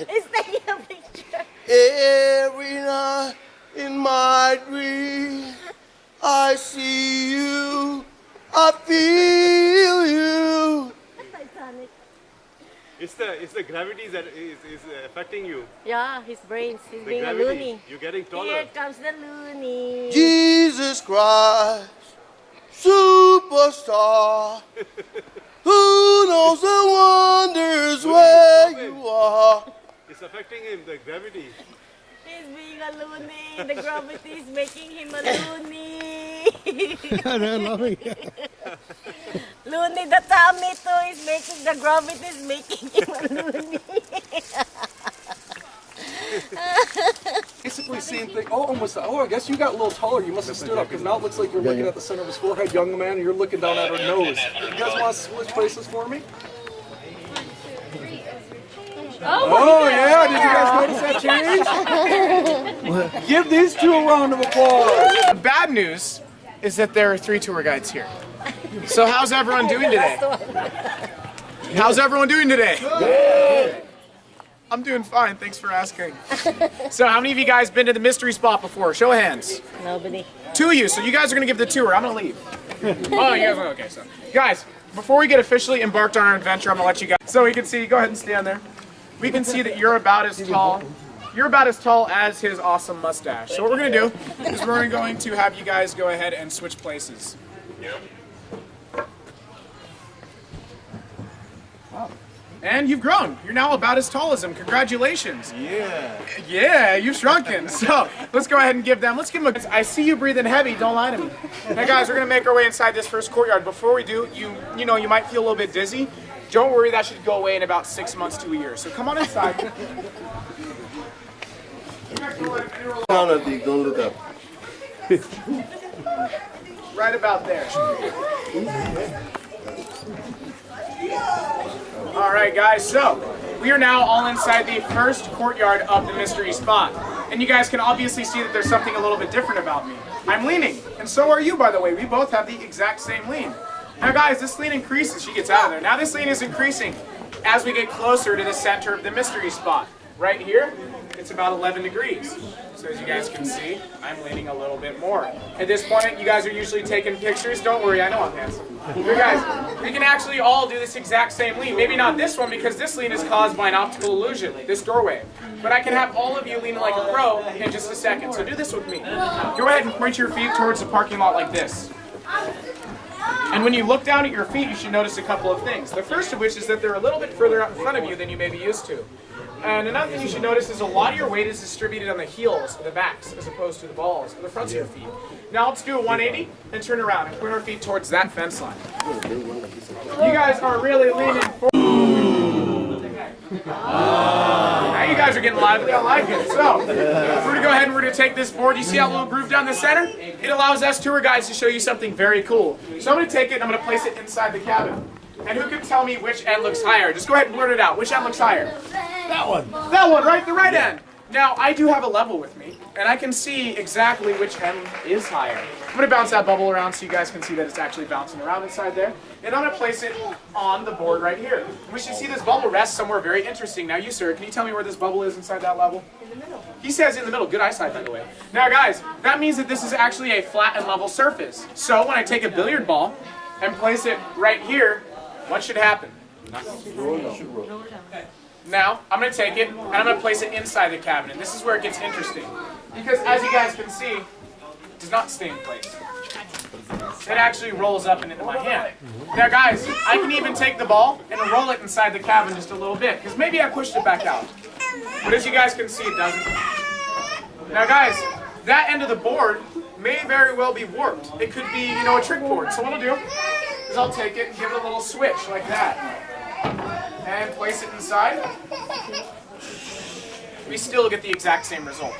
He's taking a picture. Every night in my dream, I see you, I feel you. Titanic. It's the gravity that is affecting you. Yeah, his brains. He's The being gravity. a loony. You're getting taller. Here comes the loony. Jesus Christ, superstar. Who knows the wonders where you are? It's affecting him, the gravity. He's being a loony. The gravity is making him a loony. Loony, the tummy too is making, the gravity is making him a loony. Basically same thing. Oh, almost. Oh, I guess you got a little taller. You must have stood up because now it looks like you're looking at the center of his forehead, young man, and you're looking down at her nose. You guys want to switch places for me? Oh yeah, did you guys notice that change? Give these two a round of applause. The bad news is that there are 3 tour guides here. So how's everyone doing today? How's everyone doing today? Good. I'm doing fine, thanks for asking. So how many of you guys been to the mystery spot before? Show of hands. Nobody. 2 of you, so you guys are gonna give the tour. I'm gonna leave. Oh, you guys are okay, so. Guys, before we get officially embarked on our adventure, I'm gonna let you guys, so we can see, go ahead and stand there. We can see that you're about as tall. You're about as tall as his awesome mustache. So what we're gonna do is we're going to have you guys go ahead and switch places. Wow. And you've grown. You're now about as tall as him. Congratulations. Yeah. Yeah, you've shrunken. So let's go ahead and give them, let's give them a, I see you breathing heavy, don't lie to me. Now guys, we're gonna make our way inside this first courtyard. Before we do, you know, you might feel a little bit dizzy. Don't worry, that should go away in about 6 months to a year. So come on inside. Don't look up. Right about there. All right, guys, so we are now all inside the first courtyard of the mystery spot. And you guys can obviously see that there's something a little bit different about me. I'm leaning, and so are you, by the way. We both have the exact same lean. Now, guys, this lean increases. She gets out of there. Now, this lean is increasing as we get closer to the center of the mystery spot. Right here, it's about 11 degrees. So as you guys can see, I'm leaning a little bit more. At this point, you guys are usually taking pictures. Don't worry, I know I'm handsome. You guys, we can actually all do this exact same lean. Maybe not this one, because this lean is caused by an optical illusion, this doorway. But I can have all of you leaning like a pro in just a second. So do this with me. Go ahead and point your feet towards the parking lot like this. And when you look down at your feet, you should notice a couple of things. The first of which is that they're a little bit further out in front of you than you may be used to. And another thing you should notice is a lot of your weight is distributed on the heels, or the backs, as opposed to the balls, or the fronts of your feet. Now let's do a 180 and turn around and point our feet towards that fence line. You guys are really leaning forward. Nice. you guys are getting lively. I like it. So, we're going to go ahead and we're going to take this board. You see that little groove down the center? It allows us tour guides to show you something very cool. So I'm going to take it and I'm going to place it inside the cabin. And who can tell me which end looks higher? Just go ahead and blurt it out. Which end looks higher? That one. That one, right? The right end. Now, I do have a level with me, and I can see exactly which end is higher. I'm going to bounce that bubble around so you guys can see that it's actually bouncing around inside there. And I'm going to place it on the board right here. We should see this bubble rest somewhere very interesting. Now, you, sir, can you tell me where this bubble is inside that level? In the middle. He says in the middle. Good eyesight, by the way. Now, guys, that means that this is actually a flat and level surface. So, when I take a billiard ball and place it right here, what should happen? Now, I'm going to take it, and I'm going to place it inside the cabin. And this is where it gets interesting. Because, as you guys can see, it does not stay in place. It actually rolls up and into my hand. Now, guys, I can even take the ball and roll it inside the cabin just a little bit. Because maybe I pushed it back out. But as you guys can see, it doesn't. Now, guys, that end of the board may very well be warped. It could be, you know, a trick board. So what I'll do is I'll take it and give it a little switch like that. And place it inside. We still get the exact same result.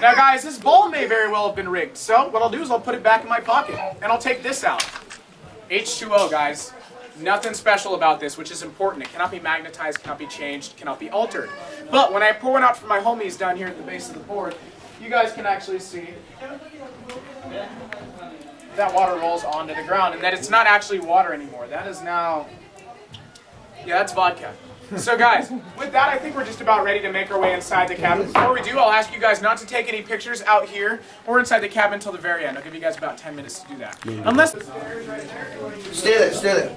Now guys, this ball may very well have been rigged. So what I'll do is I'll put it back in my pocket. And I'll take this out. H2O, guys. Nothing special about this, which is important. It cannot be magnetized, cannot be changed, cannot be altered. But when I pour one out for my homies down here at the base of the board, you guys can actually see that water rolls onto the ground. And that it's not actually water anymore. That is now... yeah, that's vodka. So guys, with that, I think we're just about ready to make our way inside the cabin. Before we do, I'll ask you guys not to take any pictures out here or inside the cabin until the very end. I'll give you guys about 10 minutes to do that. Unless... Stay there, stay there.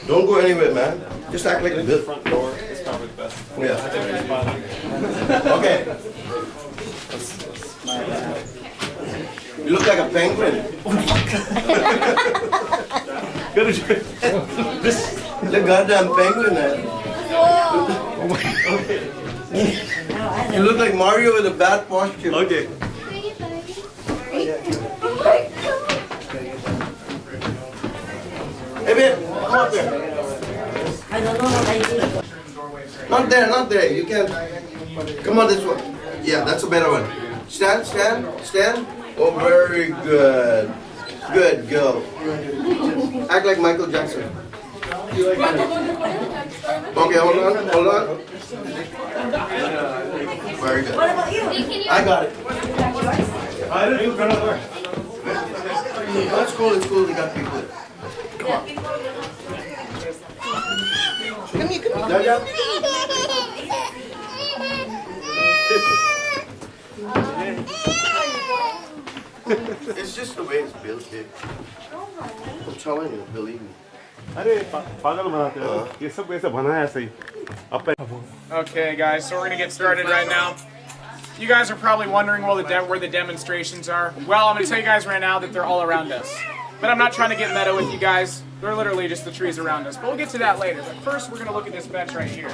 Don't go anywhere, man. Just act like a bit. Front door is probably the best. Yeah. Okay. You look like a penguin. The goddamn penguin, man. You look like Mario with a bad posture. Okay. Hey, babe, come up there. I don't know what I did. Not there, not there. You can't. Come on, this one. Yeah, that's a better one. Stand, stand, stand. Oh, very good. Good girl. Act like Michael Jackson. Okay, hold on, hold on. Very good. What about you? I got it. I didn't even know where. It's cool, it's cool. They got people. Come on. Come here, come here. Yeah, It's just the way it's built here. I'm telling you, believe me. अरे पागल बनाते हो ये सब कैसे बना है ऐसे ही Okay, guys, so we're going to get started right now. You guys are probably wondering where the demonstrations are. Well, I'm going to tell you guys right now that they're all around us. But I'm not trying to get meta with you guys. They're literally just the trees around us. But we'll get to that later. But first, we're going to look at this bench right here.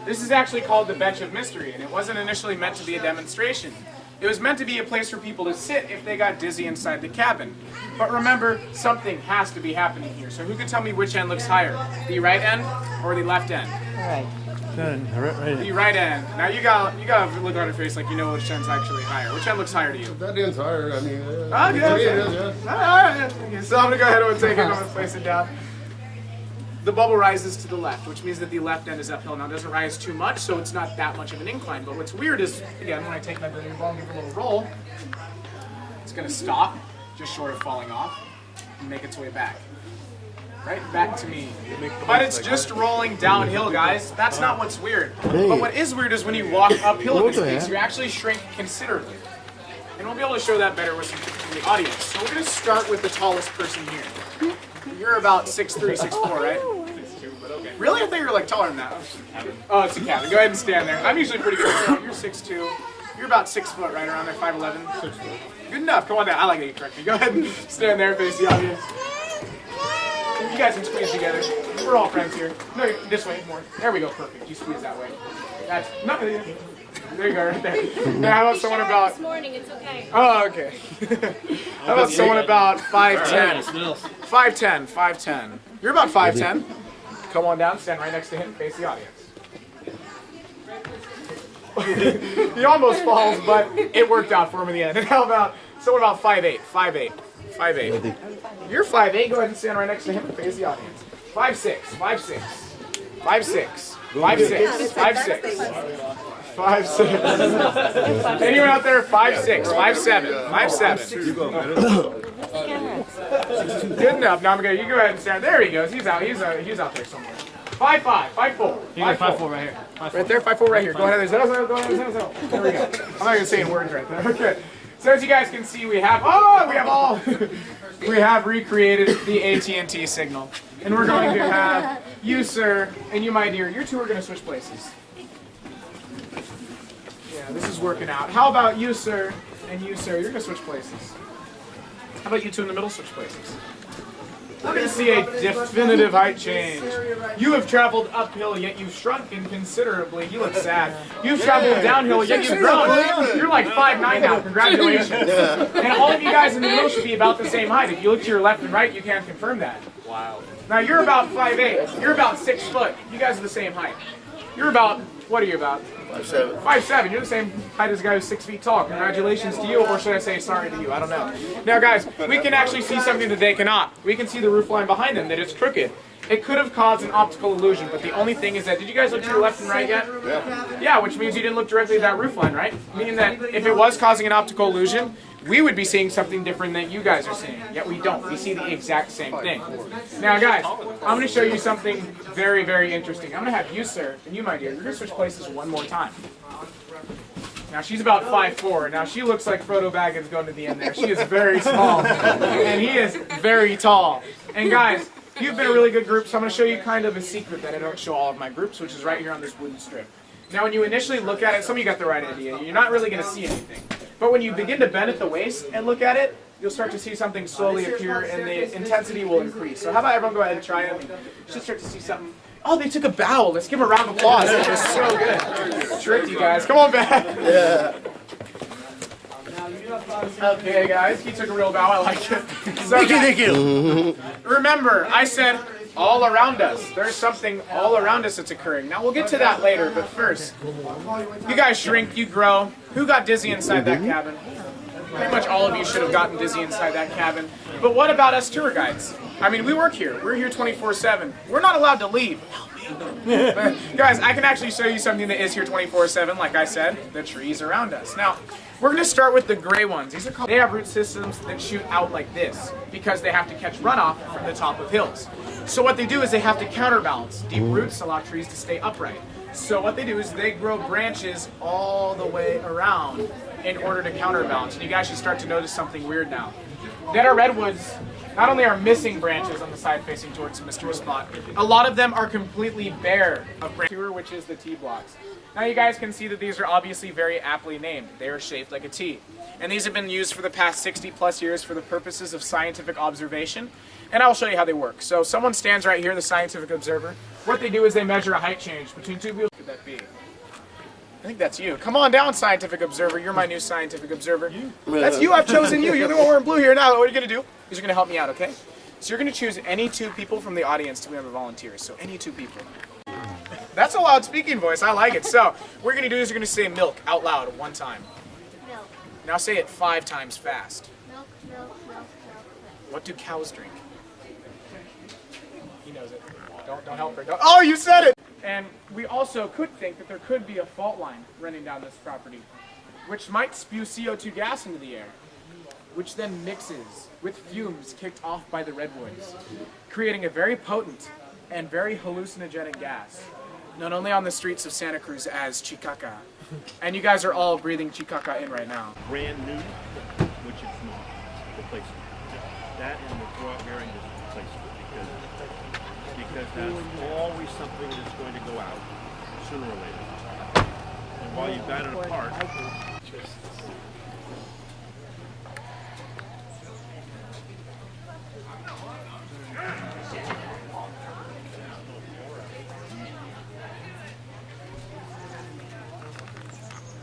This is actually called the Bench of Mystery, and it wasn't initially meant to be a demonstration. It was meant to be a place for people to sit if they got dizzy inside the cabin. But remember, something has to be happening here. So who can tell me which end looks higher? The right end or the left end? Right. The right end. Now you got a look on your face like you know which end's actually higher. Which end looks higher to you? That end's higher. I mean, Oh, yeah. it is, yeah. Alright. Okay, so I'm gonna go ahead and take it. I'm gonna place it down. The bubble rises to the left, which means that the left end is uphill. Now it doesn't rise too much, so it's not that much of an incline. But what's weird is, again, when I take my billiard ball and give it a little roll, it's gonna stop, just short of falling off, and make its way back. Right back to me. But it's just rolling downhill, guys. That's not what's weird. But what is weird is when you walk uphill at this pace, you actually shrink considerably. And we'll be able to show that better with the audience. So we're gonna start with the tallest person here. You're about 6'3", 6'4", right? 6'2", but okay. Really? I thought you were like taller than that. Oh, it's a cabin. Go ahead and stand there. I'm usually pretty good. You're 6'2". You're about 6 foot, right around there, 5'11". 6'4". Good enough. Come on down. I like that you correct me. Go ahead and stand there and face the audience. You guys can squeeze together. We're all friends here. No, this way more. There we go. Perfect. You squeeze that way. That's not. There you go, right there. Now, how about someone about? This morning, it's okay. Oh, okay. How about someone about 5'10"? 5'10", 5'10". You're about 5'10". Come on down, stand right next to him, face the audience. He almost falls, but it worked out for him in the end. And how about someone about 5'8"? 5'8". 5'8". You're 5'8". Go ahead and stand right next to him and face the audience. 5'6". 5'6". 5'6". 5'6". 5'6". 5'6". Anyone out there? 5'6". 5'7". 5'7". Good enough. Now I'm gonna. You go ahead and stand. There he goes. He's out. He's out there somewhere. 5'5". 5'4". 5'4" right here. 5'4". Right there. 5'4" right here. Go ahead. Go ahead. There we go. I'm not gonna say in words right there. Okay. So as you guys can see, we have we have recreated the AT&T signal, and we're going to have you, sir, and you, my dear. You two are going to switch places. Yeah, this is working out. How about you, sir, and you, sir? You're going to switch places. How about you two in the middle switch places? We're going to see a definitive height change. You have traveled uphill, yet you've shrunken considerably. You look sad. You've traveled downhill, yet you've grown. You're like 5'9" now. Congratulations. And all of you guys in the middle should be about the same height. If you look to your left and right, you can confirm that. Wow. Now you're about 5'8". You're about 6 foot. You guys are the same height. You're about, what are you about? 5'7". 5'7". You're the same height as a guy who's 6 feet tall. Congratulations to you, or should I say sorry to you? I don't know. Now, guys, we can actually see something that they cannot. We can see the roof line behind them, that it's crooked. It could have caused an optical illusion, but the only thing is that, did you guys look to your left and right yet? Yeah. Yeah, which means you didn't look directly at that roof line, right? Meaning that if it was causing an optical illusion, we would be seeing something different than you guys are seeing. Yet we don't. We see the exact same thing. Now, guys, I'm going to show you something very, very interesting. I'm going to have you, sir, and you, my dear, you're going to switch places one more time. Now, she's about 5'4". Now, she looks like Frodo Baggins going to the end there. She is very small, and he is very tall. And, guys, you've been a really good group, so I'm going to show you kind of a secret that I don't show all of my groups, which is right here on this wooden strip. Now, when you initially look at it, some of you got the right idea. You're not really going to see anything. But when you begin to bend at the waist and look at it, you'll start to see something slowly appear, and the intensity will increase. So how about everyone go ahead and try it? You should start to see something. Oh, they took a bow. Let's give them a round of applause. It was so good. Tricked you guys. Come on back. Yeah. Okay, guys. He took a real bow. I like it. So, thank you. Remember, I said all around us. There's something all around us that's occurring. Now, we'll get to that later, but first, you guys shrink, you grow. Who got dizzy inside that cabin? Pretty much all of you should have gotten dizzy inside that cabin. But what about us tour guides? I mean, we work here. We're here 24/7. We're not allowed to leave. Guys, I can actually show you something that is here 24/7, like I said, the trees around us. Now, we're going to start with the gray ones. These are called, they have root systems that shoot out like this because they have to catch runoff from the top of hills. So what they do is they have to counterbalance. Deep roots allow trees to stay upright. So what they do is they grow branches all the way around in order to counterbalance. And you guys should start to notice something weird now. That our redwoods not only are missing branches on the side facing towards the mystery spot, a lot of them are completely bare of branches, which is the T blocks. Now you guys can see that these are obviously very aptly named. They are shaped like a T. And these have been used for the past 60 plus years for the purposes of scientific observation. And I'll show you how they work. So someone stands right here, the scientific observer. What they do is they measure a height change between two wheels. What could that be? I think that's you. Come on down, scientific observer. You're my new scientific observer. That's you. I've chosen you. You're the one wearing blue here. Now, what are you going to do is you're going to help me out, okay? So you're going to choose any two people from the audience to be on the volunteers. So any two people. That's a loud speaking voice. I like it. So what we're going to do is you're going to say milk out loud one time. Milk. Now say it 5 times fast. Milk, milk, milk, milk, milk. What do cows drink? He knows it. Don't help her. Don't. Oh, you said it! And we also could think that there could be a fault line running down this property, which might spew CO2 gas into the air, which then mixes with fumes kicked off by the redwoods, creating a very potent and very hallucinogenic gas, known only on the streets of Santa Cruz as chicaca. And you guys are all breathing chicaca in right now. Brand new, which it's not, replacement. That and the throw out bearing is replacement because that's always something that's going to go out sooner or later. And while you've got it apart,